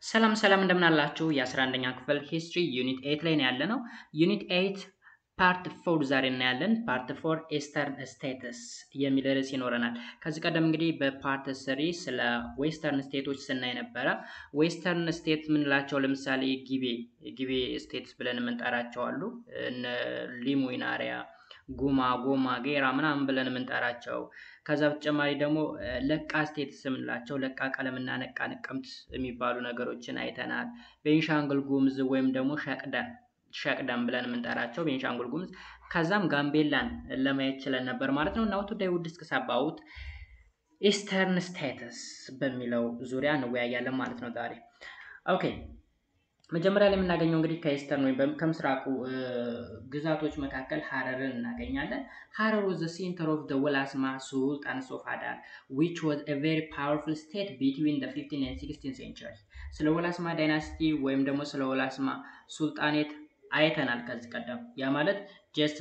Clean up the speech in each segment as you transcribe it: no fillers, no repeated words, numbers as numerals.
ሰላም ሰላም እንደምን አላችሁ? የ11ኛ ክፍል ሂስትሪ ዩኒት 8 ላይ ነው ያለነው። ዩኒት 8 ፓርት 4 ዛሬ እናያለን። ፓርት 4 ኢስተርን ስቴትስ የሚል ርዕስ ይኖረናል። ከዚህ ቀደም እንግዲህ በፓርት 3 ስለ ዌስተርን ስቴቶች ስናይ ነበረ። ዌስተርን ስቴት የምንላቸው ለምሳሌ ጊቤ ስቴትስ ብለን የምንጠራቸው አሉ። እነ ሊሙይናሪያ፣ ጉማ፣ ጎማ፣ ጌራ ምናምን ብለን የምንጠራቸው። ከዛ በተጨማሪ ደግሞ ለቃ ስቴትስ የምንላቸው ለቃ ቀለምና ነቃ ነቀምት የሚባሉ ነገሮችን አይተናል። ቤንሻንጉል ጉሙዝ ወይም ደግሞ ሸቅደም ብለን የምንጠራቸው ቤንሻንጉል ጉሙዝ፣ ከዛም ጋምቤላን ለማየት ችለን ነበር ማለት ነው። ናው ቱዴይ ውድ ዲስከስ አባውት ኢስተርን ስቴትስ በሚለው ዙሪያ እንወያያለን ማለት ነው ዛሬ። ኦኬ መጀመሪያ ላይ የምናገኘው እንግዲህ ከኢስተርን ወይም ከምስራቁ ግዛቶች መካከል ሐረርን እናገኛለን። ሐረር was the center of the ወላስማ ሱልጣንስ of Adal, which was a very powerful state between the 15th and 16th century. ስለ ወላስማ ዳይናስቲ ወይም ደግሞ ስለ ወላስማ ሱልጣኔት አይተናል ከዚህ ቀደም። ያ ማለት ጀስት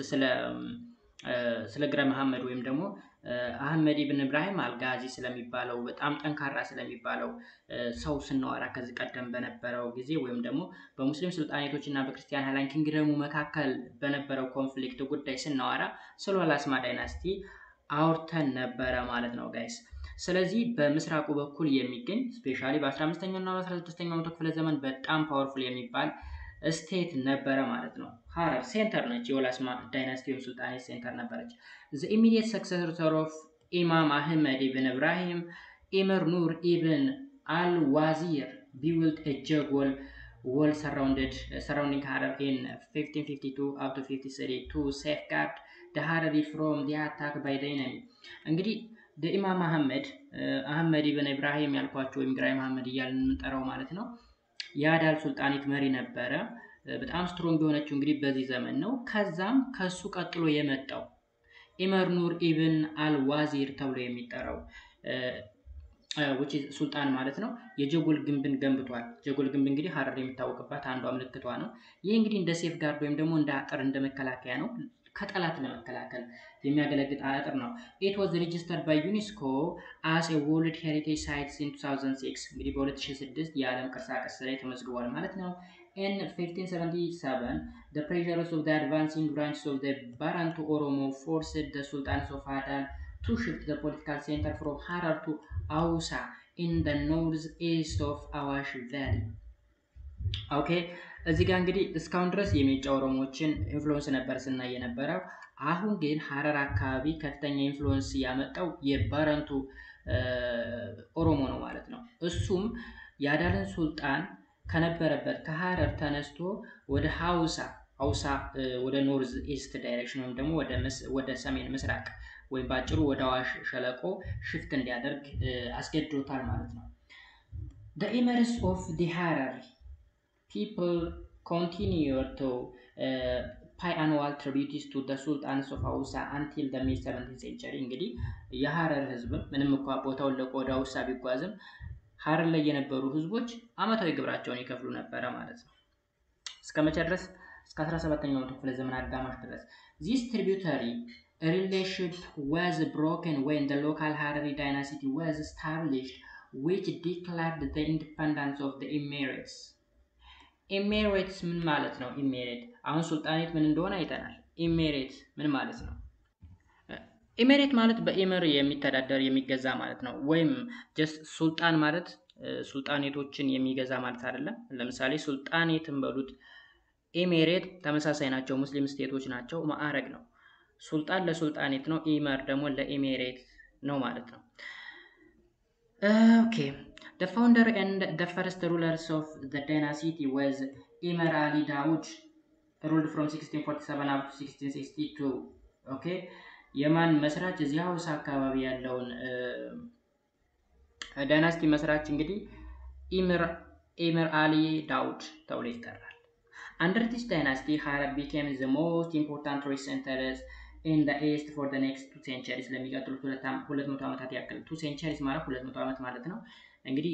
ስለ ግረ መሐመድ ወይም ደግሞ አህመድ ኢብን ኢብራሂም አልጋዚ ስለሚባለው በጣም ጠንካራ ስለሚባለው ሰው ስናወራ ከዚህ ቀደም በነበረው ጊዜ ወይም ደግሞ በሙስሊም ሱልጣኔቶች እና በክርስቲያን ሃይላንድ ኪንግደሙ መካከል በነበረው ኮንፍሊክት ጉዳይ ስናወራ ስለ ወላስማ ዳይናስቲ አውርተን ነበረ ማለት ነው ጋይስ። ስለዚህ በምስራቁ በኩል የሚገኝ ስፔሻሊ በ15ኛው እና በ16ኛው መቶ ክፍለ ዘመን በጣም ፓወርፉል የሚባል ስቴት ነበረ ማለት ነው። ሐረር ሴንተር ነች፣ የወላስማ ዳይናስቲ ወይም ሱልጣኔት ሴንተር ነበረች። the immediate successor of Imam Ahmed ibn Ibrahim, Emir Nur ibn al-Wazir, built a juggle wall surrounding Harar in 1552 up to 53 to safeguard the Harari from the attack by the enemy. እንግዲህ ኢማም አህመድ ኢብን ኢብራሂም ያልኳቸው ወይም ግራኝ መሐመድ እያልን የምንጠራው ማለት ነው የአዳል ሱልጣኔት መሪ ነበረ። በጣም ስትሮንግ የሆነችው እንግዲህ በዚህ ዘመን ነው። ከዛም ከሱ ቀጥሎ የመጣው ኢመር ኑር ኢብን አልዋዚር ተብሎ የሚጠራው ሱልጣን ማለት ነው የጀጎል ግንብን ገንብቷል። ጀጎል ግንብ እንግዲህ ሐረር የሚታወቅባት አንዷ ምልክቷ ነው። ይህ እንግዲህ እንደ ሴፍ ጋርድ ወይም ደግሞ እንደ አጥር እንደ መከላከያ ነው፣ ከጠላት ለመከላከል የሚያገለግል አጥር ነው። it was registered by UNESCO as a World Heritage Site in 2006 እንግዲህ በ2006 የዓለም ቅርሳቅርስ ላይ ተመዝግቧል ማለት ነው። in 1577 the pressures of the advancing branches of the Barantu Oromo forced the sultans of Adal to shift the political center from Harar to Ausa in the northeast of Awash Valley. ኦኬ እዚህ ጋር እንግዲህ እስካሁን ድረስ የሜጫ ኦሮሞዎችን ኢንፍሉዌንስ ነበር ስናይ የነበረው። አሁን ግን ሐረር አካባቢ ከፍተኛ ኢንፍሉዌንስ ያመጣው የባረንቱ ኦሮሞ ነው ማለት ነው። እሱም የአዳልን ሱልጣን ከነበረበት ከሐረር ተነስቶ ወደ አውሳ ወደ ኖርዝ ኢስት ዳይሬክሽን ወይም ደግሞ ወደ ሰሜን ምስራቅ ወይም ባጭሩ ወደ አዋሽ ሸለቆ ሽፍት እንዲያደርግ አስገድዶታል ማለት ነው። the emirs of the Harari people continued to pay annual tributes to the sultans of Hausa until the mid 17th century. እንግዲህ የሐረር ህዝብ ምንም እንኳን ቦታውን ለቆ ወደ አውሳ ቢጓዝም ሐረር ላይ የነበሩ ህዝቦች አመታዊ ግብራቸውን ይከፍሉ ነበረ ማለት ነው። እስከ መቼ ድረስ? እስከ 17ኛው መቶ ክፍለ ዘመን አጋማሽ ድረስ። this tributary relationship was broken when the local Harari dynasty was established, which declared the independence of the emirates. ኤሜሬትስ ምን ማለት ነው? ኤሜሬት አሁን ሱልጣኔት ምን እንደሆነ አይተናል። ኤሜሬት ምን ማለት ነው? ኤሜሬት ማለት በኤምር የሚተዳደር የሚገዛ ማለት ነው። ወይም ጀስት ሱልጣን ማለት ሱልጣኔቶችን የሚገዛ ማለት አይደለም። ለምሳሌ ሱልጣኔትን በሉት ኤሜሬት ተመሳሳይ ናቸው፣ ሙስሊም ስቴቶች ናቸው፣ ማዕረግ ነው። ሱልጣን ለሱልጣኔት ነው፣ ኢመር ደግሞ ለኤሜሬት ነው ማለት ነው። ኦኬ the founder and the first rulers of the dynasty was Emir Ali Dawood, ruled from 1647 up to 1662. ኦኬ የማን መስራች? እዚህ ሐውሳ አካባቢ ያለውን ዳይናስቲ መስራች እንግዲህ ኢምር አሊ ዳውድ ተብሎ ይጠራል። under this dynasty Harar became the most important trade centers in the east for the next 2 centuries. ለሚቀጥሉት 200 ዓመታት ያክል 2 centuries ማለት 200 ዓመት ማለት ነው። እንግዲህ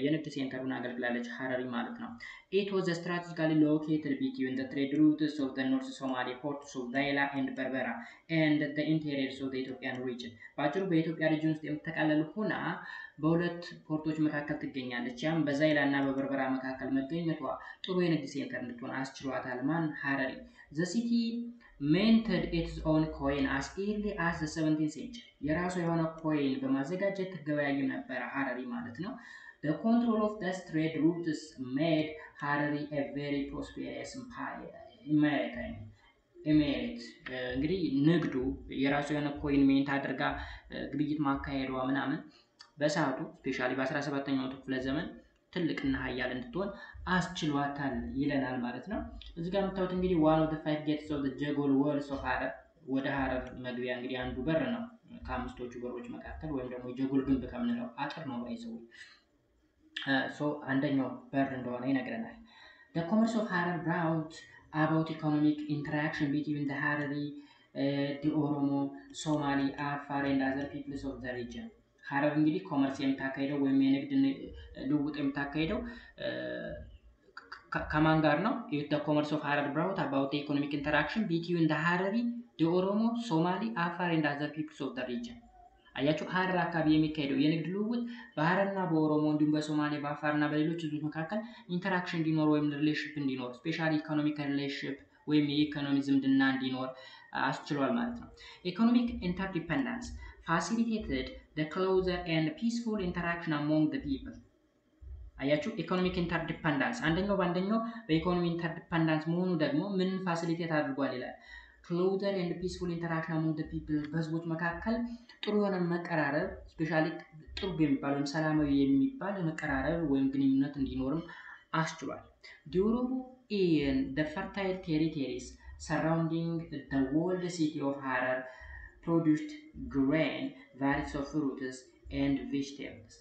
የንግድ ሴንተሩን አገልግላለች ሐረሪ ማለት ነው። it was strategically located between the trade routes of the North Somali ports of Daila and Berbera and the interiors of the Ethiopian region. ባጭሩ በኢትዮጵያ ሪጅን ውስጥ የምትጠቃለል ሆና በሁለት ፖርቶች መካከል ትገኛለች። ያም በዛይላና በበርበራ መካከል መገኘቷ ጥሩ የንግድ ሴንተር እንድትሆን አስችሏታል። ማን? ሀረሪ። The city minted its own coin as early as the 17th century. የራሷ የሆነ ኮይን በማዘጋጀት ትገበያይም ነበር ሀረሪ ማለት ነው። The control of the trade routes made Harari a very prosperous emirate. እንግዲህ ንግዱ የራሱ የሆነ ኮይን ሜንት አድርጋ ግብይት ማካሄዷ ምናምን በሰዓቱ ስፔሻሊ በ17ኛው ክፍለ ዘመን ትልቅና ኃያል እንድትሆን አስችሏታል ይለናል ማለት ነው። እዚህ ጋር የምታዩት እንግዲህ one of the 5 gates of the Jagol walls of ሀረር ወደ ሀረር መግቢያ እንግዲህ አንዱ በር ነው ከአምስቶቹ በሮች መካከል ወይም ደግሞ የጀጎል ግንብ ከምንለው አጥር ነው ባይዘው አንደኛው በር እንደሆነ ይነግረናል። The commerce of Harar brought about economic interaction between the Harari, the Oromo, Somali, Afar and other peoples of the region. ሀረር እንግዲህ ኮመርስ የምታካሄደው ወይም የንግድ ልውውጥ የምታካሄደው ከማን ጋር ነው? The commerce of Harar brought about the economic interaction between the Harari, the Oromo, Somali, Afar and other peoples of the region. አያችሁ ሀረር አካባቢ የሚካሄደው የንግድ ልውውጥ በሀረርና በኦሮሞ እንዲሁም በሶማሌ በአፋርና በሌሎች ህዝቦች መካከል ኢንተራክሽን እንዲኖር ወይም ሪሌሽንሺፕ እንዲኖር ስፔሻሊ ኢኮኖሚክ ሪሌሽንሺፕ ወይም የኢኮኖሚ ዝምድና እንዲኖር አስችሏል ማለት ነው። ኢኮኖሚክ ኢንተርዲፔንደንስ facilitated the closer and peaceful interaction among the people. አያችሁ ኢኮኖሚክ ኢንተርዲፔንደንስ አንደኛው በአንደኛው በኢኮኖሚ ኢንተርዲፔንደንስ መሆኑ ደግሞ ምን ፋሲሊቴት አድርጓል ይላል። closer and peaceful interaction among the people በህዝቦች መካከል ጥሩ የሆነ መቀራረብ ስፔሻሊ ጥሩ የሚባል ወይም ሰላማዊ የሚባል መቀራረብ ወይም ግንኙነት እንዲኖርም አስችሏል። the Oromo in the fertile territories surrounding the walled city of Harar produced grain, varieties of fruits and vegetables.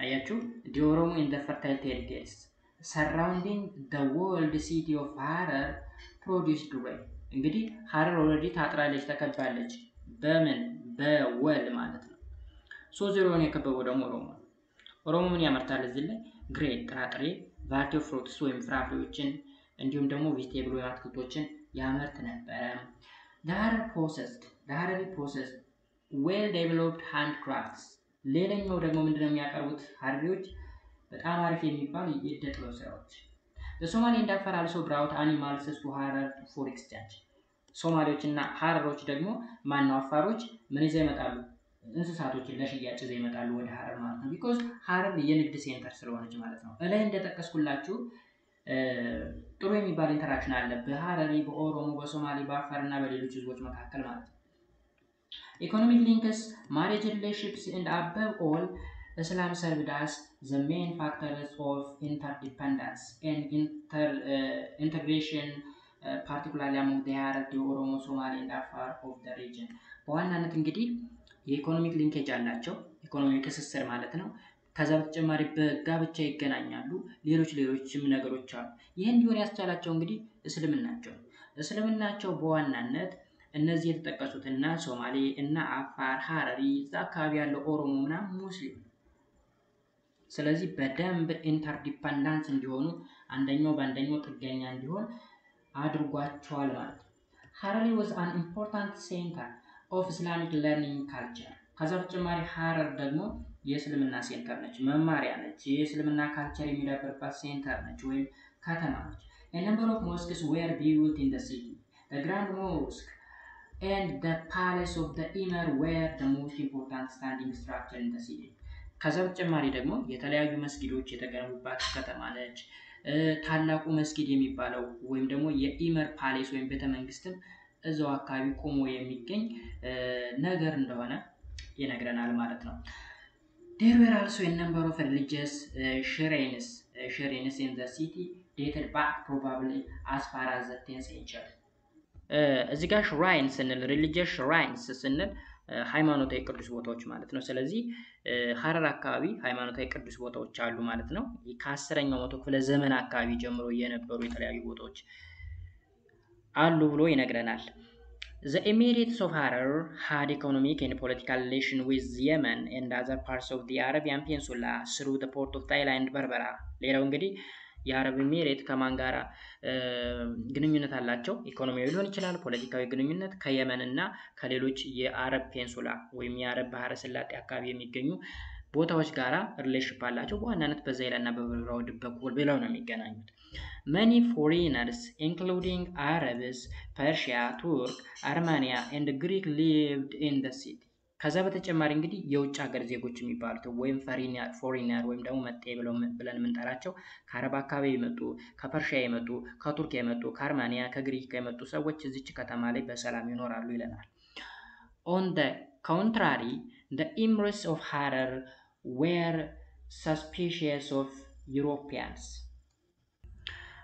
አያችሁ the Oromo in the fertile territories surrounding the walled city of Harar produced grain. እንግዲህ ሀረር ኦልሬዲ ታጥራለች ተከባለች በምን በወል ማለት ነው። ዜሮውን የከበበው ደግሞ ኦሮሞ ምን ያመርታል እዚህ ላይ ግሬን ጥራጥሬ ቫራይቲ ኦፍ ፍሩትስ ወይም ፍራፍሬዎችን እንዲሁም ደግሞ ቬጂቴብል ወይም አትክልቶችን ያመርት ነበረ። the Harari possessed well developed handcrafts. ሌላኛው ደግሞ ምንድነው የሚያቀርቡት ሀረሪዎች በጣም አሪፍ የሚባል የእደ ጥበብ ስራዎች። the Somali and Afar also brought animals to Harar for exchange. ሶማሌዎችና ሀረሮች ደግሞ ማነው አፋሮች ምን ይዘው ይመጣሉ? እንስሳቶችን ለሽያጭ ይዘው ይመጣሉ ወደ ሀረር ማለት ነው። ቢኮዝ ሀረር የንግድ ሴንተር ስለሆነች ማለት ነው። እላይ እንደጠቀስኩላችሁ ጥሩ የሚባል ኢንተራክሽን አለ በሀረሪ በኦሮሞ በሶማሌ በአፋርና በሌሎች ህዝቦች መካከል ማለት ነው። ኢኮኖሚክ ሊንክስ ማሬጅ ሪሌሽንሺፕስ and above all Islam served as the main factors of interdependence and integration particularly among the Harar, the Oromo, Somali and Afar of the region. በዋናነት እንግዲህ የኢኮኖሚክ ሊንኬጅ አላቸው ኢኮኖሚክ ትስስር ማለት ነው። ከዛ በተጨማሪ በጋብቻ ይገናኛሉ ሌሎችም ነገሮች አሉ። ይሄ እንዲሆን ያስቻላቸው እንግዲህ እስልምናቸው በዋናነት እነዚህ የተጠቀሱትና ሶማሌ እና አፋር ሀረሪ እዛ አካባቢ ያለው ኦሮሞ ምናምን ሙስሊም ስለዚህ በደንብ ኢንተርዲፔንደንስ እንዲሆኑ አንደኛው በአንደኛው ጥገኛ እንዲሆን አድርጓቸዋል ማለት ነው። ሀረሪ was an important center of Islamic learning culture. ከዛ በተጨማሪ ሀረር ደግሞ የእስልምና ሴንተር ነች መማሪያ ነች የእስልምና ካልቸር የሚዳበርባት ሴንተር ነች ወይም ከተማ ነች። a number of mosques were built in the city. the Grand Mosque and the Palace of the Emir were the most important standing structure in the city. ከዛ በተጨማሪ ደግሞ የተለያዩ መስጊዶች የተገነቡባት ከተማ ነች። ታላቁ መስጊድ የሚባለው ወይም ደግሞ የኢመር ፓሌስ ወይም ቤተመንግስትም እዛው አካባቢ ቆሞ የሚገኝ ነገር እንደሆነ ይነግረናል ማለት ነው። There were also a number of religious shrines in the city dated back probably as far as the 10th century. እዚህ ጋር shrine ስንል religious shrines ስንል ሃይማኖታዊ ቅዱስ ቦታዎች ማለት ነው። ስለዚህ ሀረር አካባቢ ሃይማኖታዊ ቅዱስ ቦታዎች አሉ ማለት ነው። ከ10ኛው መቶ ክፍለ ዘመን አካባቢ ጀምሮ የነበሩ የተለያዩ ቦታዎች አሉ ብሎ ይነግረናል። The Emirates of Harar had economic and political relation with Yemen and other parts of the Arabian Peninsula through the port of Thailand and Berbera. ሌላው እንግዲህ የአረብ ኤሚሬት ከማን ጋራ ግንኙነት አላቸው? ኢኮኖሚያዊ ሊሆን ይችላል፣ ፖለቲካዊ ግንኙነት ከየመን እና ከሌሎች የአረብ ፔንሱላ ወይም የአረብ ባህረ ሰላጤ አካባቢ የሚገኙ ቦታዎች ጋራ ሪሌሽንሺፕ አላቸው። በዋናነት በዛይላና በበረራው በኩል ብለው ነው የሚገናኙት። Many foreigners including Arabs, Persia, Turk, Armenia and Greek lived in the city. ከዛ በተጨማሪ እንግዲህ የውጭ ሀገር ዜጎች የሚባሉት ወይም ፎሪነር ወይም ደግሞ መጤ ብለን የምንጠራቸው ከአረብ አካባቢ የመጡ ከፐርሺያ የመጡ ከቱርክ የመጡ ከአርማኒያ ከግሪክ የመጡ ሰዎች እዚች ከተማ ላይ በሰላም ይኖራሉ ይለናል። On the contrary, the emirs of Harar were suspicious of Europeans.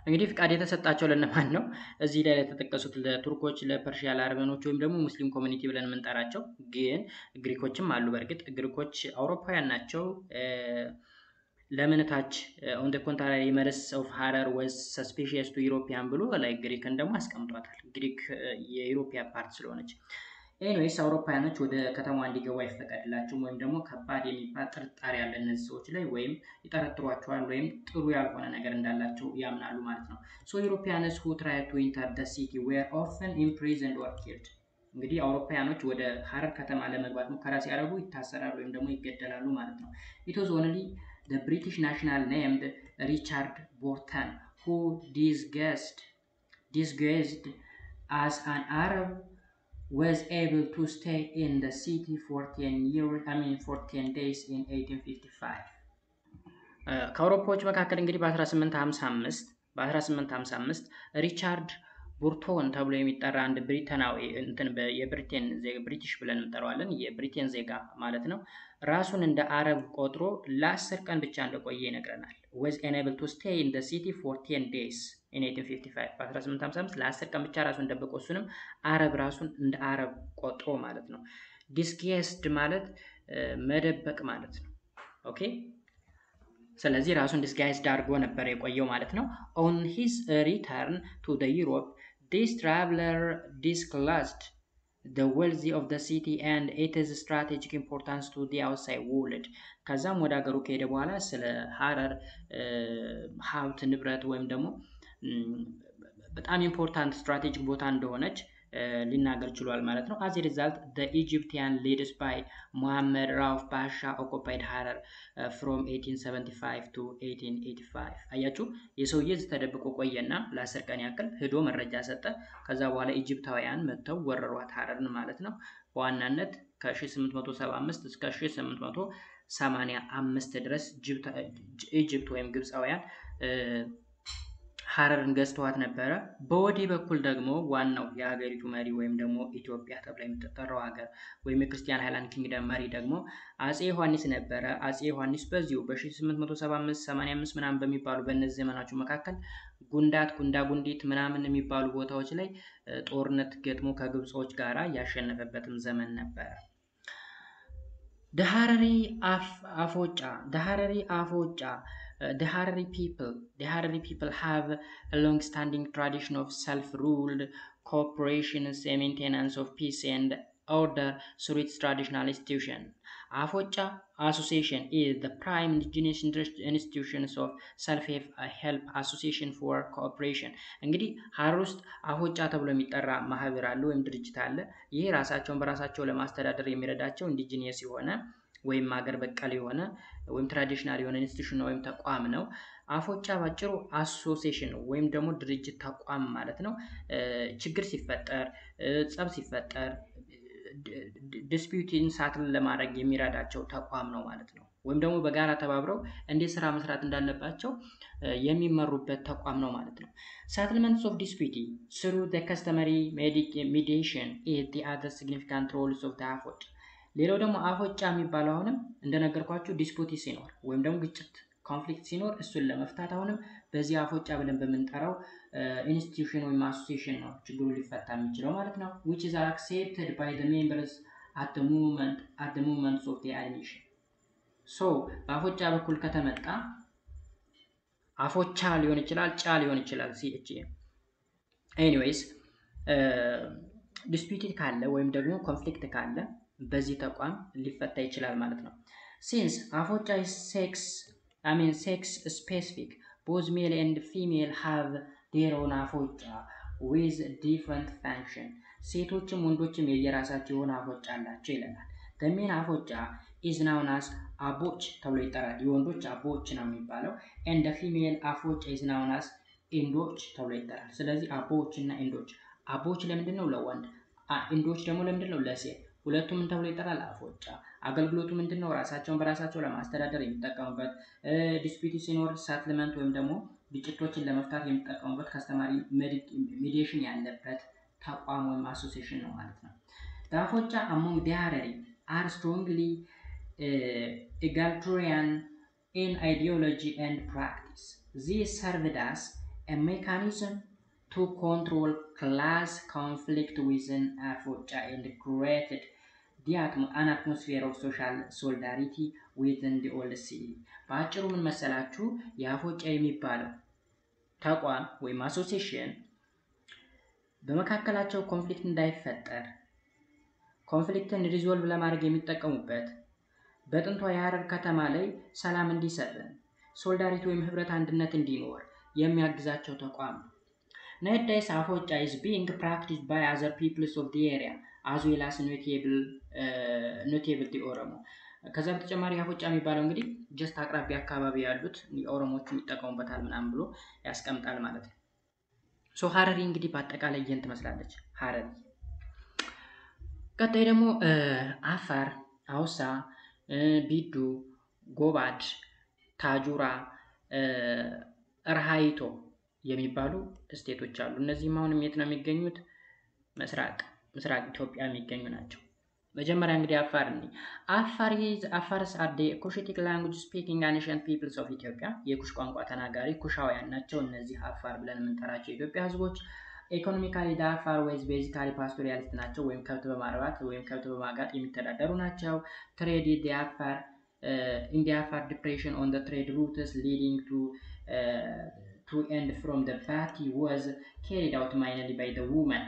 እንግዲህ ፍቃድ የተሰጣቸው ለነማን ነው? እዚህ ላይ የተጠቀሱት ለቱርኮች፣ ለፐርሺያ፣ ለአርመኖች ወይም ደግሞ ሙስሊም ኮሚኒቲ ብለን የምንጠራቸው፣ ግን ግሪኮችም አሉ። በእርግጥ ግሪኮች አውሮፓውያን ናቸው። ለምን ታች on the contrary emirates of Harar was suspicious to European ብሎ ላይ ግሪክን ደግሞ አስቀምጧታል። ግሪክ የዩሮፒያ ፓርት ስለሆነች ኤኒዌይስ አውሮፓውያኖች ወደ ከተማዋ እንዲገቡ አይፈቀድላቸውም ወይም ደግሞ ከባድ የሚባል ጥርጣሬ ያለ እነዚህ ሰዎች ላይ ወይም ይጠረጥሯቸዋል ወይም ጥሩ ያልሆነ ነገር እንዳላቸው ያምናሉ ማለት ነው። So Europeans who tried to enter the city were often imprisoned or killed. እንግዲህ አውሮፓውያኖች ወደ ሀረር ከተማ ለመግባት ሙከራ ሲያደርጉ ይታሰራሉ ወይም ደግሞ ይገደላሉ ማለት ነው። It was only the British national named Richard Burton who disguised as an Arab was able to stay in the city for 10 days in 1855. ከአውሮፓዎች መካከል እንግዲህ በ1855 ሪቻርድ ቡርቶን ተብሎ የሚጠራ አንድ ብሪታናዊ የብሪቴን ዜጋ ብሪቲሽ ብለን እንጠራዋለን የብሪቴን ዜጋ ማለት ነው ራሱን እንደ አረብ ቆጥሮ ለ10 ቀን ብቻ እንደቆየ ይነግረናል። was enabled to stay in the city for 10 days in 1855 በ1855 ለ10 ቀን ብቻ ራሱን ደብቆ እሱንም ራሱን እንደ አረብ ቆጥሮ ማለት ነው። disguised ማለት መደበቅ ማለት ነው። ኦኬ ስለዚህ ራሱን disguised አድርጎ ነበር የቆየው ማለት ነው። on his return to the Europe, this traveler disclosed the wealth of the city and its strategic importance to the outside world. ከዛም ወደ ሀገሩ ከሄደ በኋላ ስለ ሀረር ሀብት ንብረት ወይም ደግሞ በጣም ኢምፖርታንት ስትራቴጂክ ቦታ እንደሆነች ሊናገር ችሏል ማለት ነው። as a result the Egyptian leaders by Muhammad Rauf Pasha occupied Harar from 1875 to 1885 አያችሁ የሰውዬ ተደብቆ ቆየና ለ10 ቀን ያክል ሄዶ መረጃ ሰጠ። ከዛ በኋላ ኢጂፕታውያን መጥተው ወረሯት ሀረርን ማለት ነው። በዋናነት ከ1875 እስከ 1885 ድረስ ኢጂፕት ወይም ግብፃውያን ሀረርን ገዝተዋት ነበረ። በወዲህ በኩል ደግሞ ዋናው የሀገሪቱ መሪ ወይም ደግሞ ኢትዮጵያ ተብላ የምትጠራው ሀገር ወይም የክርስቲያን ሃይላንድ ኪንግደም መሪ ደግሞ አጼ ዮሐንስ ነበረ። አጼ ዮሐንስ በዚሁ በ1875 85 ምናምን በሚባሉ በእነዚህ ዘመናቸው መካከል ጉንዳጉንዲት ምናምን የሚባሉ ቦታዎች ላይ ጦርነት ገጥሞ ከግብጾች ጋራ ያሸነፈበትም ዘመን ነበረ። The Harari people have a long-standing tradition of self-ruled cooperation and maintenance of peace and order through its traditional institution. አፎጫ association is the prime indigenous institutions of self-help association for cooperation. እንግዲህ ሀረር ውስጥ አፎጫ ተብሎ የሚጠራ ማህበር አለ ወይም ድርጅት አለ። ይሄ ራሳቸውን በራሳቸው ለማስተዳደር የሚረዳቸው ኢንዲጂኒየስ የሆነ ወይም ሀገር በቀል የሆነ ወይም ትራዲሽናል የሆነ ኢንስቲትዩሽን ወይም ተቋም ነው። አፎጫ ባጭሩ አሶሲዬሽን ወይም ደግሞ ድርጅት ተቋም ማለት ነው። ችግር ሲፈጠር ጸብ ሲፈጠር ዲስፒዩቲን ሳትል ለማድረግ የሚረዳቸው ተቋም ነው ማለት ነው። ወይም ደግሞ በጋራ ተባብረው እንዴት ስራ መስራት እንዳለባቸው የሚመሩበት ተቋም ነው ማለት ነው። settlements of dispute through the customary mediation is the other significant roles of the አፎጫ። ሌላው ደግሞ አፎጫ የሚባለው አሁንም እንደነገርኳችሁ ዲስፑት ሲኖር ወይም ደግሞ ግጭት ኮንፍሊክት ሲኖር እሱን ለመፍታት አሁንም በዚህ አፎጫ ብለን በምንጠራው ኢንስቲትዩሽን ወይም አሶሲዬሽን ነው ችግሩ ሊፈታ የሚችለው ማለት ነው። which is accepted by the members at the moment of the admission. so በአፎጫ በኩል ከተመጣ አፎቻ ሊሆን ይችላል ጫ ሊሆን ይችላል ሲኤች ኤኒዌይስ ዲስፒዩት ካለ ወይም ደግሞ ኮንፍሊክት ካለ በዚህ ተቋም ሊፈታ ይችላል ማለት ነው። since አፎጫ is sex specific, both male and female have their own አፎጫ with different function. ሴቶችም ወንዶችም የየራሳቸው የሆነ አፎጫ አላቸው ይለናል። the main አፎጫ is known as አቦች ተብሎ ይጠራል። የወንዶች አቦች ነው የሚባለው። and the female አፎች is known as ኢንዶች ተብሎ ይጠራል። ስለዚህ አቦች እና ኢንዶች፣ አቦች ለምንድን ነው? ለወንድ፣ ኢንዶች ደግሞ ለምንድን ነው? ለሴት። ሁለቱም ምን ተብሎ ይጠራል? አፎጫ። አገልግሎቱ ምንድን ነው? ራሳቸውን በራሳቸው ለማስተዳደር የሚጠቀሙበት፣ ዲስፒዩት ሲኖር ሳትልመንት ወይም ደግሞ ግጭቶችን ለመፍታት የሚጠቀሙበት፣ ከስተማሪ ሜዲዬሽን ያለበት ተቋም ወይም አሶሲዬሽን ነው ማለት ነው። አፎጫ among the Harari are strongly egalitarian in ideology and practice. This served as a mechanism to control class conflict within Afocha and created an atmosphere of social solidarity within the old city. በአጭሩ ምን መሰላችሁ? የአፎጫ የሚባለው ተቋም ወይም አሶሲዬሽን በመካከላቸው ኮንፍሊክት እንዳይፈጠር፣ ኮንፍሊክትን ሪዞልቭ ለማድረግ የሚጠቀሙበት፣ በጥንቷ የሐረር ከተማ ላይ ሰላም እንዲሰፍን፣ ሶሊዳሪቲ ወይም ህብረት አንድነት እንዲኖር የሚያግዛቸው ተቋም ነው። Nowadays, Afocha is being practiced by other peoples of the area as well as notable the ኦሮሞ። ከዛ በተጨማሪ አፎጫ የሚባለው እንግዲህ ጀስት አቅራቢያ አካባቢ ያሉት ኦሮሞዎች ይጠቀሙበታል ምናምን ብሎ ያስቀምጣል ማለት ነው። ሶ ሐረሪ እንግዲህ በአጠቃላይ ይህን ትመስላለች ሐረሪ። ቀጣይ ደግሞ አፋር፣ አውሳ፣ ቢዱ፣ ጎባድ፣ ታጁራ፣ ራሃይቶ የሚባሉ ስቴቶች አሉ። እነዚህም አሁንም የት ነው የሚገኙት? ምስራቅ ኢትዮጵያ የሚገኙ ናቸው። መጀመሪያ እንግዲህ አፋር ነኝ። አፋርስ አር ዘ ኩሽቲክ ላንጉጅ ስፒኪንግ አኒሸንት ፒፕልስ ኦፍ ኢትዮጵያ። የኩሽ ቋንቋ ተናጋሪ ኩሻውያን ናቸው እነዚህ አፋር ብለን የምንጠራቸው የኢትዮጵያ ህዝቦች። ኢኮኖሚካሊ አፋር ወይስ ቤዚካሊ ፓስቶሪያሊስት ናቸው፣ ወይም ከብት በማርባት ወይም ከብት በማጋጥ የሚተዳደሩ ናቸው። ትሬድ ኢን ዲ አፋር ዲፕሬሽን ኦን ዘ ትሬድ ሩትስ ሊዲንግ to and from the party was carried out mainly by the women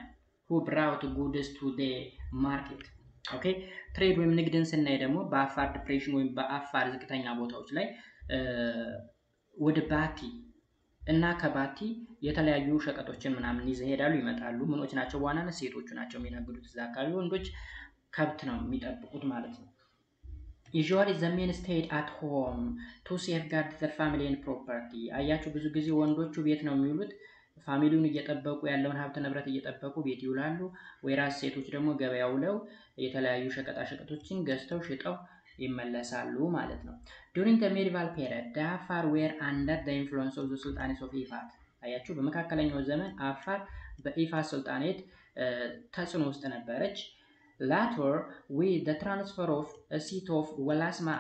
who brought goods to the market. Okay, ትሬድ ወይም ንግድን ስናይ ደግሞ በአፋር ዲፕሬሽን ወይም በአፋር ዝቅተኛ ቦታዎች ላይ ወደ ባቲ እና ከባቲ የተለያዩ ሸቀጦችን ምናምን ይዘው ሄዳሉ ይመጣሉ። ምኖች ናቸው? በዋናነት ሴቶቹ ናቸው የሚነግዱት እዛ አካባቢ። ወንዶች ከብት ነው የሚጠብቁት ማለት ነው። Usually the men stayed at home to safeguard the family and property. አያችሁ ብዙ ጊዜ ወንዶቹ ቤት ነው የሚውሉት፣ ፋሚሊውን እየጠበቁ ያለውን ሀብት ንብረት እየጠበቁ ቤት ይውላሉ። ወይራስ ሴቶች ደግሞ ገበያ ውለው የተለያዩ ሸቀጣ ሸቀጦችን ገዝተው ሽጠው ይመለሳሉ ማለት ነው። During the medieval period, the Afar were under the influence of the sultanates of Ifat. አያችሁ በመካከለኛው ዘመን አፋር በኢፋት ሱልጣኔት ተጽዕኖ ውስጥ ነበረች። Later, with the transfer of a seat of Walasma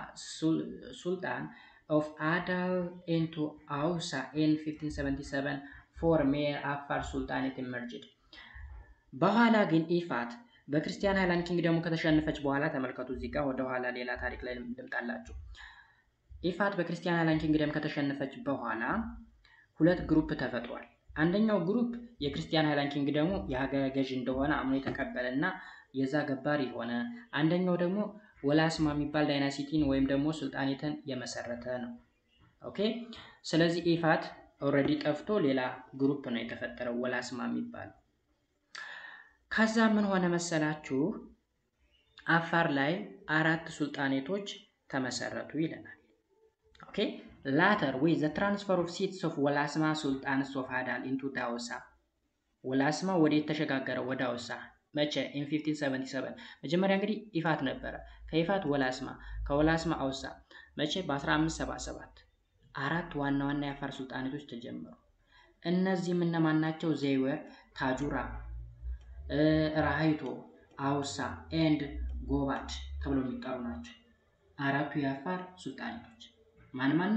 Sultan of Adal into Ausa in 1577, four male Afar Sultanate emerged. በኋላ ግን ኢፋት በክርስቲያን ሃይላንድ ኪንግደሙ ከተሸነፈች በኋላ ተመልከቱ፣ እዚህ ጋር ወደ ኋላ ሌላ ታሪክ ላይ ልምጣላችሁ። ኢፋት በክርስቲያን ሃይላንድ ኪንግደም ከተሸነፈች በኋላ ሁለት ግሩፕ ተፈጥሯል። አንደኛው ግሩፕ የክርስቲያን ሃይላንድ ኪንግደሙ የሀገረ ገዥ እንደሆነ አምኖ የተቀበለና የዛ ገባሪ ሆነ። አንደኛው ደግሞ ወላስማ የሚባል ዳይናሲቲን ወይም ደግሞ ሱልጣኔትን የመሰረተ ነው። ኦኬ፣ ስለዚህ ኢፋት ኦልሬዲ ጠፍቶ ሌላ ግሩፕ ነው የተፈጠረው ወላስማ የሚባል። ከዛ ምን ሆነ መሰላችሁ? አፋር ላይ 4 ሱልጣኔቶች ተመሰረቱ ይለናል። ኦኬ፣ later with the transfer of seats of ወላስማ ሱልጣንስ of Adal into ዳውሳ። ወላስማ ወዴት ተሸጋገረ? ወደ ዳውሳ። መቼ? in 1577። መጀመሪያ እንግዲህ ኢፋት ነበረ፣ ከኢፋት ወላስማ፣ ከወላስማ አውሳ። መቼ? በ1577 4 ዋና ዋና የአፋር ሱልጣኔቶች ተጀመሩ። እነዚህም እነማን ናቸው? ዘይወር፣ ታጁራ፣ ራሃይቶ፣ አውሳ ኤንድ ጎባድ ተብሎ የሚጠሩ ናቸው 4ቱ የአፋር ሱልጣኔቶች። ማን ማን?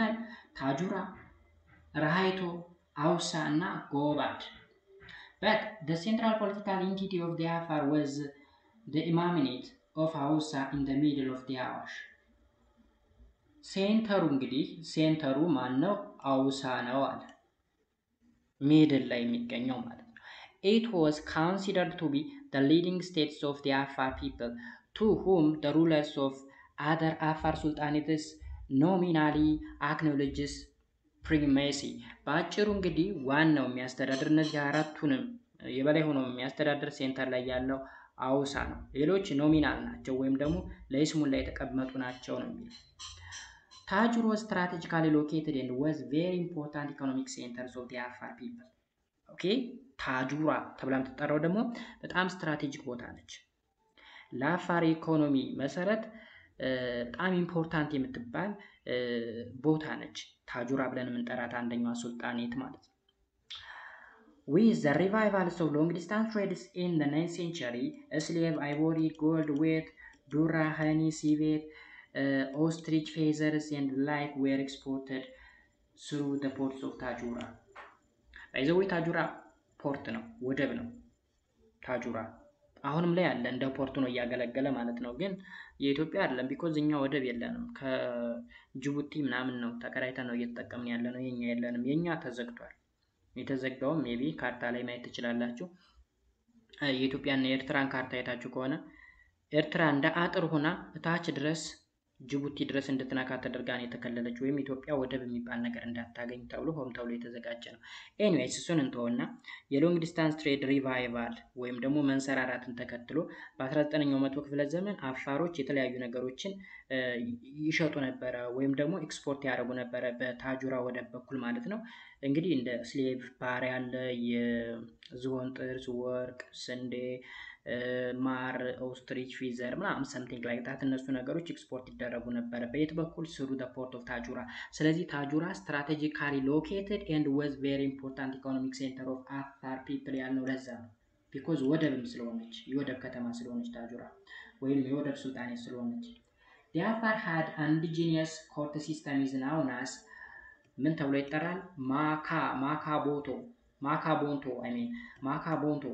ታጁራ፣ ራሃይቶ፣ አውሳ እና ጎባድ። But the central political entity of the Afar was the Imamate of Hausa in the middle of the Awash. ሴንተሩ እንግዲህ ሴንተሩ ማን ነው? አውሳ ነው አለ። ሚድል ላይ የሚገኘው ማለት ነው። It was considered to be the leading states of the Afar people, to whom the rulers of other Afar sultanates nominally acknowledges primacy. በአጭሩ እንግዲህ ዋናው የሚያስተዳድር እነዚህ 4ቱንም የበላይ ሆኖ የሚያስተዳድር ሴንተር ላይ ያለው አውሳ ነው። ሌሎች ኖሚናል ናቸው ወይም ደግሞ ለይስሙላ የተቀመጡ ናቸው ነው የሚለው። ታጁር was strategically located and was very important economic centers of the Afar people. ኦኬ ታጁራ ተብላ የምትጠራው ደግሞ በጣም ስትራቴጂክ ቦታ ነች። ለአፋር ኢኮኖሚ መሰረት በጣም ኢምፖርታንት የምትባል ቦታ ነች። ታጁራ ብለን የምንጠራት አንደኛዋ ሱልጣኔት ማለት ነው። With the revival of long distance trades in the 9th century, slave ivory, gold, wheat, durra, honey, civet, ostrich feathers and like were exported through the ports of Tajura. ባይዘዌ ታጁራ ፖርት ነው፣ ወደብ ነው ታጁራ። አሁንም ላይ ያለ እንደ ፖርቱ ነው እያገለገለ ማለት ነው። ግን የኢትዮጵያ አይደለም፣ ቢኮዝ እኛ ወደብ የለንም። ከጅቡቲ ምናምን ነው ተከራይተን ነው እየተጠቀምን ያለ ነው። የኛ የለንም፣ የኛ ተዘግቷል። የተዘጋውም ሜቢ ካርታ ላይ ማየት ትችላላችሁ። የኢትዮጵያና የኤርትራን ካርታ አይታችሁ ከሆነ ኤርትራ እንደ አጥር ሆና እታች ድረስ ጅቡቲ ድረስ እንድትነካ ተደርጋ ነው የተከለለች፣ ወይም ኢትዮጵያ ወደብ የሚባል ነገር እንዳታገኝ ተብሎ ሆም ተብሎ የተዘጋጀ ነው። ኤኒዌይስ እሱን እንተውና የሎንግ ዲስታንስ ትሬድ ሪቫይቫል ወይም ደግሞ መንሰራራትን ተከትሎ በ19ኛው መቶ ክፍለ ዘመን አፋሮች የተለያዩ ነገሮችን ይሸጡ ነበረ ወይም ደግሞ ኤክስፖርት ያደርጉ ነበረ በታጁራ ወደብ በኩል ማለት ነው። እንግዲህ እንደ ስሌቭ ባሪያ አለ፣ የዝሆን ጥርስ፣ ወርቅ፣ ስንዴ፣ ማር፣ ኦስትሪች ፊዘር ምናምን ሰምቲንግ ላይክ ዳት እነሱ ነገሮች ኤክስፖርት ይደረጉ ነበረ በየት በኩል ስሩ ዘ ፖርት ኦፍ ታጁራ። ስለዚህ ታጁራ ስትራቴጂካሊ ሎኬትድ ኤንድ ዋዝ ቬሪ ኢምፖርታንት ኢኮኖሚክ ሴንተር ኦፍ አፋር ፒፕል ያልነው ለዛ ነው። ቢኮዝ ወደብም ስለሆነች የወደብ ከተማ ስለሆነች ታጁራ ወይም የወደብ ሱልጣኔት ስለሆነች። the Afar had indigenous court system is known as ምን ተብሎ ይጠራል? ማካቦንቶ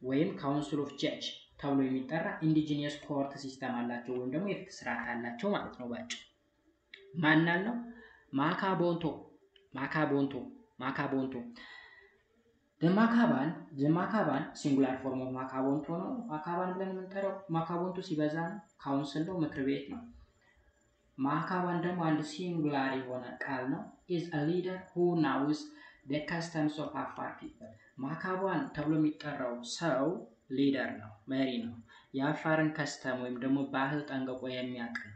ወይም ካውንስል ኦፍ ጀጅ ተብሎ የሚጠራ ኢንዲጂኒየስ ኮርት ሲስተም አላቸው ወይም ደግሞ የፍትህ ስርዓት አላቸው ማለት ነው። ባጭሩ ማናል ነው? ማካቦንቶ ማካባን ሲንጉላር ፎርም ኦፍ ማካቦንቶ ነው። ማካባን ብለን የምንጠራው ማካቦንቶ ሲበዛ ነው፣ ካውንስል ነው፣ ምክር ቤት ነው። ማካባን ደግሞ አንድ ሲንጉላር የሆነ ቃል ነው። is a leader who knows the customs of Afar people. ማካባን ተብሎ የሚጠራው ሰው ሊደር ነው፣ መሪ ነው። የአፋርን ከስተም ወይም ደግሞ ባህል ጠንቅቆ የሚያውቅ ነው።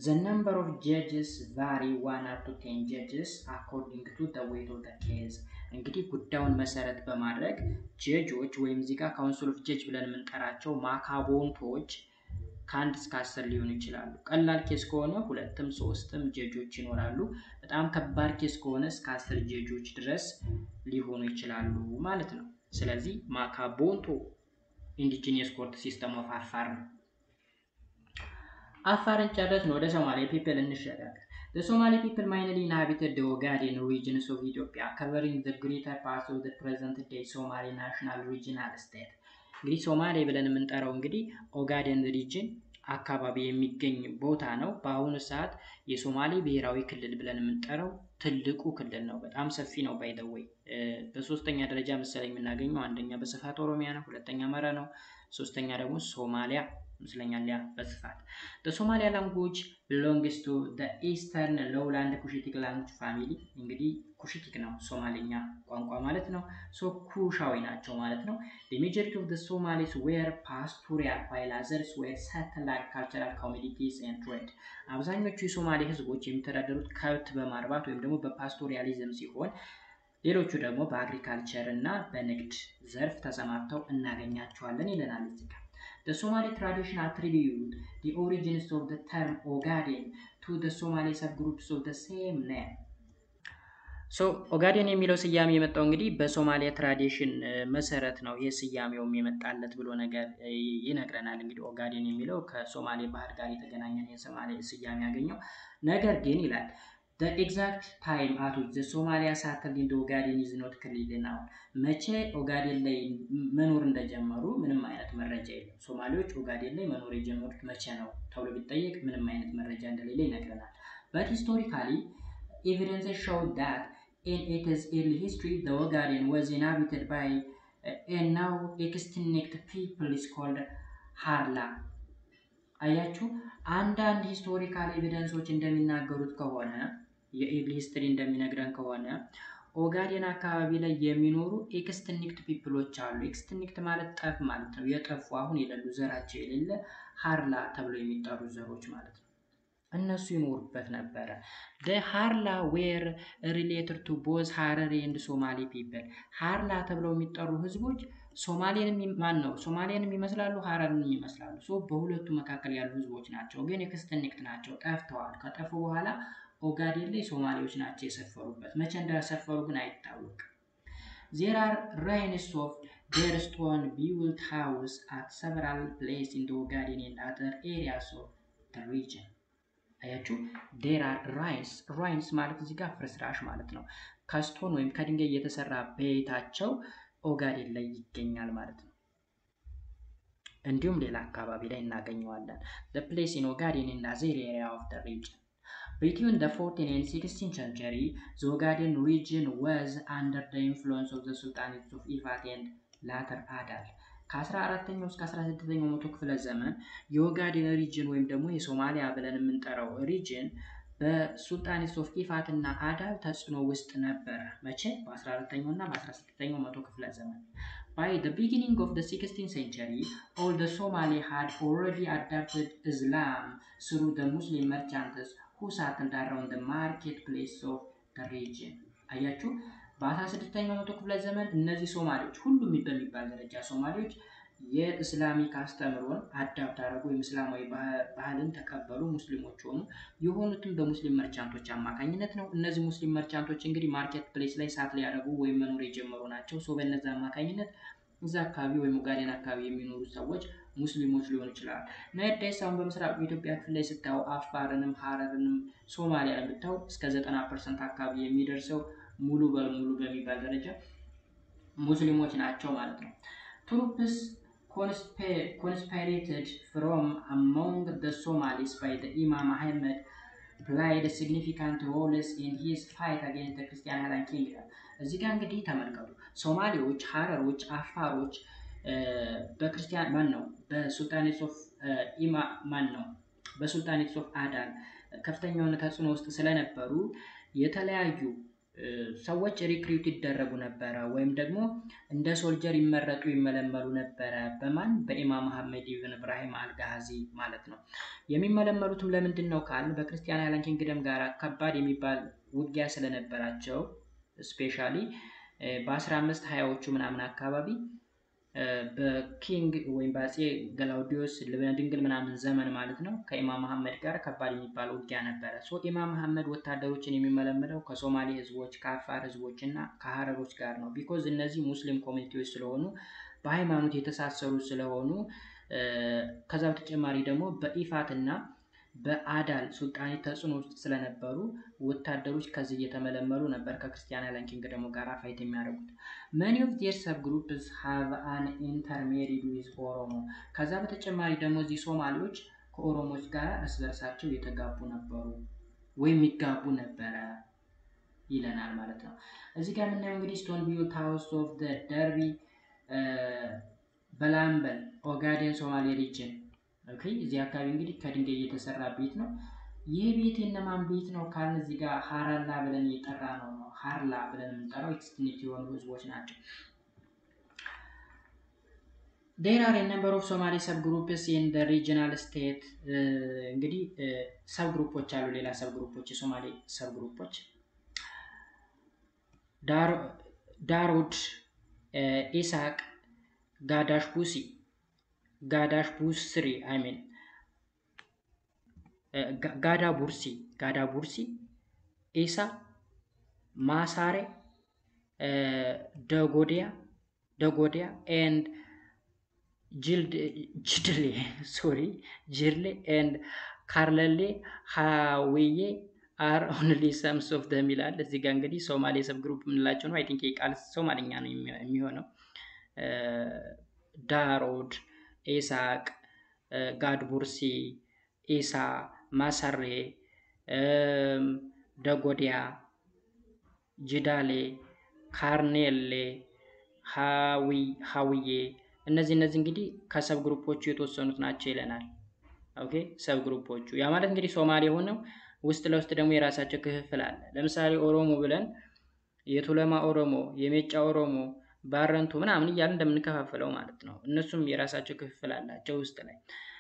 the number of judges vary 1 up to 10 judges according to the weight of the case. እንግዲህ ጉዳዩን መሰረት በማድረግ ጀጆች ወይም እዚህ ጋር ካውንስል ኦፍ ጀጅ ብለን የምንጠራቸው ማካቦንቶች ከ1 እስከ 10 ሊሆኑ ይችላሉ። ቀላል ኬስ ከሆነ 2ም 3ም ጀጆች ይኖራሉ። በጣም ከባድ ኬስ ከሆነ እስከ 10 ጀጆች ድረስ ሊሆኑ ይችላሉ ማለት ነው። ስለዚህ ማካቦንቶ ኢንዲጂኒየስ ኮርት ሲስተም ኦፍ አፋር ነው። አፋርን ጨረስን፣ ወደ ሶማሌ ፒፕል እንሸጋገር። The Somali people mainly inhabited the Ogaden regions of Ethiopia, covering the greater parts of the present-day Somali national regional state. እንግዲህ ሶማሌ ብለን የምንጠራው እንግዲህ ኦጋዴን ሪጅን አካባቢ የሚገኝ ቦታ ነው። በአሁኑ ሰዓት የሶማሌ ብሔራዊ ክልል ብለን የምንጠራው ትልቁ ክልል ነው። በጣም ሰፊ ነው። ባይ ዘ ዌይ በሶስተኛ ደረጃ መሰለኝ የምናገኘው አንደኛ በስፋት ኦሮሚያ ነው፣ ሁለተኛ አማራ ነው፣ ሶስተኛ ደግሞ ሶማሊያ ይመስለኛል ያ በስፋት። the Somalia language belongs to the eastern lowland Cushitic language family. እንግዲህ ኩሽቲክ ነው ሶማሊኛ ቋንቋ ማለት ነው። ሶ ኩሻዊ ናቸው ማለት ነው። the majority of the Somalis were pastoral while others were settled agricultural communities and trade. አብዛኞቹ የሶማሌ ህዝቦች የሚተዳደሩት ከብት በማርባት ወይም ደግሞ በፓስቶሪያሊዝም ሲሆን ሌሎቹ ደግሞ በአግሪካልቸር እና በንግድ ዘርፍ ተሰማርተው እናገኛቸዋለን ይለናል እዚህ ጋር። The Somali tradition attribute the origins of the term Ogaden to the Somali subgroups of the same name. So ኦጋዴን የሚለው ስያሜ የመጣው እንግዲህ በሶማሊያ ትራዲሽን መሰረት ነው። ይህ ስያሜውም የመጣለት ብሎ ነገር ይነግረናል። እንግዲህ ኦጋዴን የሚለው ከሶማሌ ባህል ጋር የተገናኘን የሶማሌ ስያሜ ያገኘው ነገር ግን ይላል the exact time at which the Somalia settled in the Ogaden is not clear now. መቼ ኦጋዴን ላይ መኖር እንደጀመሩ ምንም አይነት መረጃ የለም። ሶማሌዎች ኦጋዴን ላይ መኖር የጀመሩት መቼ ነው ተብሎ ቢጠየቅ ምንም አይነት መረጃ እንደሌለ ይነግረናል። But historically evidence showed that in its early history the Ogaden was inhabited by a now extinct people is called Harla. አያችሁ አንዳንድ ሂስቶሪካል ኤቪደንሶች እንደሚናገሩት ከሆነ የኤርሊ ሂስትሪ እንደሚነግረን ከሆነ ኦጋዴን አካባቢ ላይ የሚኖሩ ኤክስቲንክት ፒፕሎች አሉ። ኤክስቲንክት ማለት ጠፍ ማለት ነው። የጠፉ አሁን የሌሉ ዘራቸው የሌለ ሃርላ ተብለው የሚጠሩ ዘሮች ማለት ነው። እነሱ ይኖሩበት ነበረ። the harla were related to both harari and somali people ሃርላ ተብለው የሚጠሩ ህዝቦች ሶማሌንም ይመስላሉ ሃረርንም ይመስላሉ። በሁለቱ መካከል ያሉ ህዝቦች ናቸው። ግን ኤክስቲንክት ናቸው፣ ጠፍተዋል። ከጠፉ በኋላ ኦጋዴን ላይ ሶማሌዎች ናቸው የሰፈሩበት። መቼ እንደሰፈሩ ግን አይታወቅም። there are ruins of their stone built house at several places in the Ogaden and other areas of the region። አያችሁ there are ruins ማለት እዚህ ጋር ፍርስራሽ ማለት ነው። ከስቶን ወይም ከድንጋይ የተሰራ ቤታቸው ኦጋዴን ላይ ይገኛል ማለት ነው። እንዲሁም ሌላ አካባቢ ላይ እናገኘዋለን። the place in Ogaden in other area of the region between the 14th and 16th century the Ogaden region was under the influence of the sultanates of Ifat and later Adal። ከ14ኛው እስከ 16ኛው መቶ ክፍለ ዘመን የኦጋዴን ሪጅን ወይም ደግሞ የሶማሊያ ብለን የምንጠራው ሪጅን በሱልጣኔትስ ኦፍ ኢፋት እና አዳል ተጽዕኖ ውስጥ ነበር። መቼ? በ14ኛው እና በ16ኛው መቶ ክፍለ ዘመን። By the beginning of the 16th century, all the Somali had already adopted Islam through the Muslim merchants who settled around the marketplace of the region። አያችሁ በ16ኛው መቶ ክፍለ ዘመን እነዚህ ሶማሌዎች ሁሉም በሚባል ደረጃ ሶማሌዎች የእስላሚክ አስተምሮን አዳፕት አደረጉ፣ ወይም እስላማዊ ባህልን ተቀበሉ፣ ሙስሊሞች ሆኑ። የሆኑትም በሙስሊም መርቻንቶች አማካኝነት ነው። እነዚህ ሙስሊም መርቻንቶች እንግዲህ ማርኬት ፕሌስ ላይ ሳት ሊያደርጉ ወይም መኖር የጀመሩ ናቸው። በእነዚህ አማካኝነት እዛ አካባቢ ወይም ኦጋዴን አካባቢ የሚኖሩ ሰዎች ሙስሊሞች ሊሆኑ ይችላል። ነዳይስ አሁን በምስራቅ ኢትዮጵያ ክፍል ላይ ስታዩ አፋርንም ሀረርንም ሶማሊያን ብታዩ እስከ 90% አካባቢ የሚደርሰው ሙሉ በሙሉ በሚባል ደረጃ ሙስሊሞች ናቸው ማለት ነው። ትሩፕስ conspirated from among the Somalis by the Imam Ahmed played significant roles in his fight against the Christian Highland Kingdom። እዚህ ጋር እንግዲህ ተመልከቱ ሶማሌዎች፣ ሀረሮች፣ አፋሮች በክርስቲያን በሱልጣኔትስ ኦፍ በሱልጣኔትስ ኦፍ አዳል ከፍተኛ የሆነ ተጽዕኖ ውስጥ ስለነበሩ የተለያዩ ሰዎች ሪክሩት ይደረጉ ነበረ፣ ወይም ደግሞ እንደ ሶልጀር ይመለመሉ ነበረ። በማን? በኢማም መሐመድ ኢብን ኢብራሂም አልጋዚ ማለት ነው። የሚመለመሉትም ለምንድን ነው ካል በክርስቲያን ሃይላንድ ኪንግደም ጋር ከባድ የሚባል ውጊያ ስለነበራቸው ስፔሻሊ በ1520ዎቹ ምናምን አካባቢ በኪንግ ወይም በአፄ ገላውዲዮስ ልብነ ድንግል ምናምን ዘመን ማለት ነው ከኢማም መሐመድ ጋር ከባድ የሚባል ውጊያ ነበረ። ኢማም መሐመድ ወታደሮችን የሚመለመለው ከሶማሌ ህዝቦች፣ ከአፋር ህዝቦች እና ከሀረሮች ጋር ነው። ቢኮዝ እነዚህ ሙስሊም ኮሚኒቲዎች ስለሆኑ በሃይማኖት የተሳሰሩ ስለሆኑ ከዛ በተጨማሪ ደግሞ በኢፋት እና በአዳል ሱልጣኔት ተጽዕኖ ውስጥ ስለነበሩ ወታደሮች ከዚህ እየተመለመሉ ነበር ከክርስቲያን ሃይላንድ ኪንግደም ጋር ፋይት የሚያደርጉት። many of their subgroups have an intermarried with ኦሮሞ። ከዛ በተጨማሪ ደግሞ እዚህ ሶማሌዎች ከኦሮሞዎች ጋር እርስ በርሳቸው የተጋቡ ነበሩ ወይም ይጋቡ ነበረ ይለናል ማለት ነው። እዚህ ጋር የምናየው እንግዲህ ስቶን ቢልት ሃውስ ኦፍ ዘ ደርቢ በላምበል ኦጋዴን ሶማሌ ሪጅን። ኦኬ እዚህ አካባቢ እንግዲህ ከድንጋይ የተሰራ ቤት ነው። ይህ ቤት የነማን ቤት ነው ካልን እዚህ ጋር ሃራላ ብለን የጠራ ነው ሃርላ ብለን የምንጠራው ኤክስቲንክት የሆኑ ህዝቦች ናቸው። there are a number of Somali subgroups in the regional state። እንግዲህ ሰብግሩፖች አሉ፣ ሌላ ሰብግሩፖች የሶማሌ ሰብግሩፖች ዳሮድ፣ ኢሳቅ፣ ጋዳሽ ቡስሪ ጋዳ ቡርሲ፣ ኢሳ፣ ማሳሬ፣ ደጎዲያ and ጅርሌ and ካርለሌ ሃዊዬ are only some of them ይላል። እዚህ ጋር እንግዲህ ሶማሌ ሰብ ግሩፕ የምንላቸው ነው። አይ ቲንክ የቃል ሶማሊኛ ነው የሚሆነው። ዳሮድ፣ ኢሳቅ፣ ጋድቡርሲ፣ ኢሳ፣ ማሰሬ፣ ደጎዲያ፣ ጅዳሌ፣ ካርኔሌ፣ ሃዊዬ እነዚህ እንግዲህ ከሰብ ግሩፖቹ የተወሰኑት ናቸው ይለናል። ኦኬ ሰብ ግሩፖቹ ያ ማለት እንግዲህ ሶማሌ ሆነው ውስጥ ለውስጥ ደግሞ የራሳቸው ክፍል አለ። ለምሳሌ ኦሮሞ ብለን የቱለማ ኦሮሞ፣ የሜጫ ኦሮሞ፣ ባረንቱ ምናምን እያልን እንደምንከፋፍለው ማለት ነው። እነሱም የራሳቸው ክፍል አላቸው ውስጥ ላይ።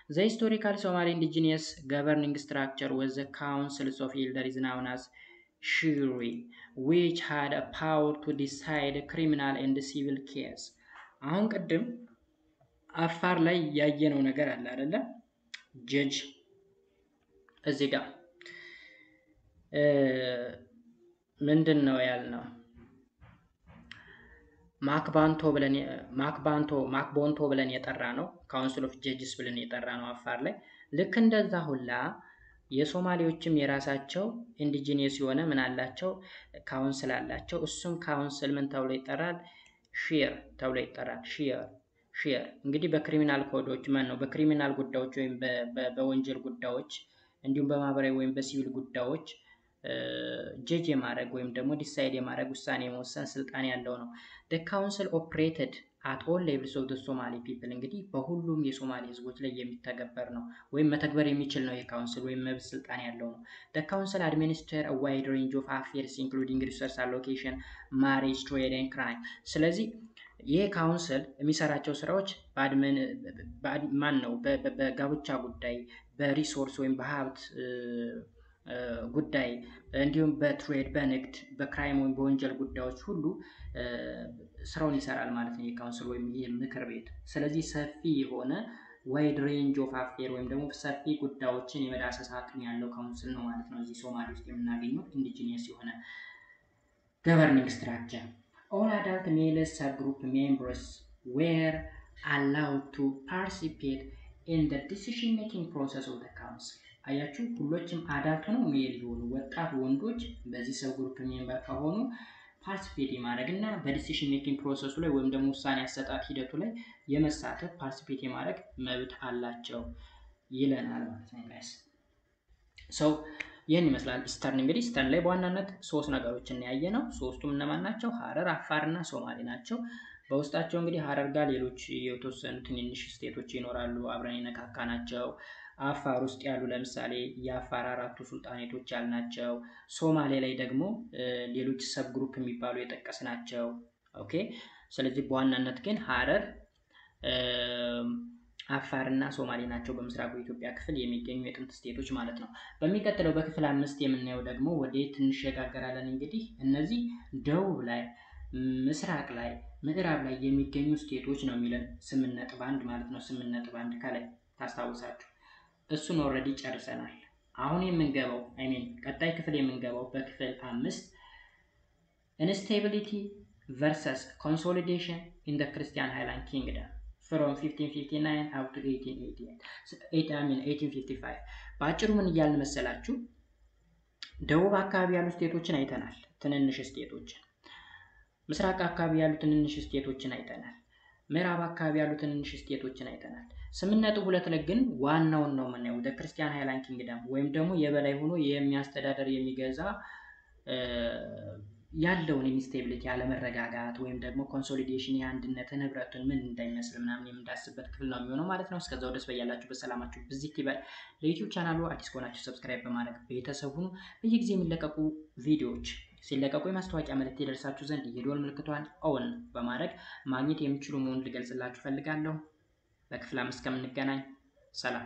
The historical Somali indigenous governing structure was the councils of elders known as shuri, which had a power to decide criminal and civil case. አሁን ቅድም አፋር ላይ ያየነው ነገር አለ አይደለ? ጀጅ እዚህ ጋር ምንድን ነው ያልነው? ማክቦንቶ ብለን የጠራ ነው ካውንስል ኦፍ ጀጅስ ብለን የጠራ ነው አፋር ላይ። ልክ እንደዛ ሁላ የሶማሌዎችም የራሳቸው ኢንዲጂኒየስ የሆነ ምን አላቸው? ካውንስል አላቸው። እሱም ካውንስል ምን ተብሎ ይጠራል? ሺር ተብሎ ይጠራል። ሺር እንግዲህ በክሪሚናል ኮዶች በክሪሚናል ጉዳዮች ወይም በወንጀል ጉዳዮች እንዲሁም በማህበራዊ ወይም በሲቪል ጉዳዮች ጀጅ የማድረግ ወይም ደግሞ ዲሳይድ የማድረግ ውሳኔ የመወሰን ስልጣን ያለው ነው። the council operated at all levels of the Somali people እንግዲህ በሁሉም የሶማሌ ህዝቦች ላይ የሚተገበር ነው ወይም መተግበር የሚችል ነው። የካውንስል ወይም መብት ስልጣን ያለው ነው። the council administer a wide range of affairs including resource allocation, marriage, trade and crime። ስለዚህ ይሄ ካውንስል የሚሰራቸው ስራዎች በጋብቻ ጉዳይ፣ በሪሶርስ ወይም በሀብት ጉዳይ እንዲሁም በትሬድ፣ በንግድ፣ በክራይም ወይም በወንጀል ጉዳዮች ሁሉ ስራውን ይሰራል ማለት ነው የካውንስል ወይም ይሄ ምክር ቤት። ስለዚህ ሰፊ የሆነ ዋይድ ሬንጅ ኦፍ አፌር ወይም ደግሞ ሰፊ ጉዳዮችን የመዳሰስ አቅም ያለው ካውንስል ነው ማለት ነው። እዚህ ሶማሌ ውስጥ የምናገኘው ኢንዲጂኒየስ የሆነ governing structure. All adult male subgroup members were allowed to participate in the decision making process of the council. አያችሁ ሁሎችም አዳልት ነው ሜል የሆኑ ወጣት ወንዶች በዚህ ሰብ ግሩፕ ሜምበር ከሆኑ ፓርቲሲፔት የማድረግና በዲሲሽን ሜኪንግ ፕሮሰሱ ላይ ወይም ደግሞ ውሳኔ አሰጣጥ ሂደቱ ላይ የመሳተፍ ፓርቲሲፔት የማድረግ መብት አላቸው ይለናል ማለት ነው ጋይስ። ሶ ይህን ይመስላል ኢስተርን። እንግዲህ ኢስተርን ላይ በዋናነት ሶስት ነገሮችን ያየ ነው። ሶስቱም እነማን ናቸው? ሀረር፣ አፋርና ሶማሌ ናቸው። በውስጣቸው እንግዲህ ሀረር ጋር ሌሎች የተወሰኑ ትንንሽ ስቴቶች ይኖራሉ አብረን የነካካ ናቸው። አፋር ውስጥ ያሉ ለምሳሌ የአፋር አራቱ ሱልጣኔቶች ያልናቸው፣ ሶማሌ ላይ ደግሞ ሌሎች ሰብ ግሩፕ የሚባሉ የጠቀስናቸው። ኦኬ። ስለዚህ በዋናነት ግን ሀረር፣ አፋርና ሶማሌ ናቸው በምስራቁ የኢትዮጵያ ክፍል የሚገኙ የጥንት ስቴቶች ማለት ነው። በሚቀጥለው በክፍል 5 የምናየው ደግሞ ወዴት እንሸጋገራለን። እንግዲህ እነዚህ ደቡብ ላይ፣ ምስራቅ ላይ፣ ምዕራብ ላይ የሚገኙ ስቴቶች ነው የሚለን 8.1 ማለት ነው። 8.1 ከላይ ታስታውሳችሁ እሱን ኦልሬዲ ጨርሰናል። አሁን የምንገባው ቀጣይ ክፍል የምንገባው በክፍል 5 instability versus consolidation in the Christian Highland Kingdom from 1559 up to 1855። በአጭሩ ምን እያልን መሰላችሁ? ደቡብ አካባቢ ያሉ ስቴቶችን አይተናል፣ ትንንሽ ስቴቶችን። ምስራቅ አካባቢ ያሉ ትንንሽ ስቴቶችን አይተናል። ምዕራብ አካባቢ ያሉ ትንንሽ ስቴቶችን አይተናል። 8.2 ላይ ግን ዋናውን ነው የምናየው the Christian Highland Kingdom ወይም ደግሞ የበላይ ሆኖ የሚያስተዳደር የሚገዛ ያለውን ኢንስቴቢሊቲ ያለመረጋጋት ወይም ደግሞ ኮንሶሊዴሽን የአንድነትን ህብረቱን ምን እንደሚመስል ምናምን የምንዳስበት ክፍል ነው የሚሆነው ማለት ነው። እስከዛው ድረስ በያላችሁ በሰላማችሁ ብዚት ይበል። ለዩቲዩብ ቻናሉ አዲስ ከሆናችሁ ሰብስክራይብ በማድረግ ቤተሰብ ሁኑ። በየጊዜ የሚለቀቁ ቪዲዮዎች ሲለቀቁ የማስታወቂያ መልእክት ይደርሳችሁ ዘንድ የደወል ምልክቷን ኦን በማድረግ ማግኘት የሚችሉ መሆኑን ልገልጽላችሁ ፈልጋለሁ። በክፍል 5 እስከምንገናኝ ሰላም።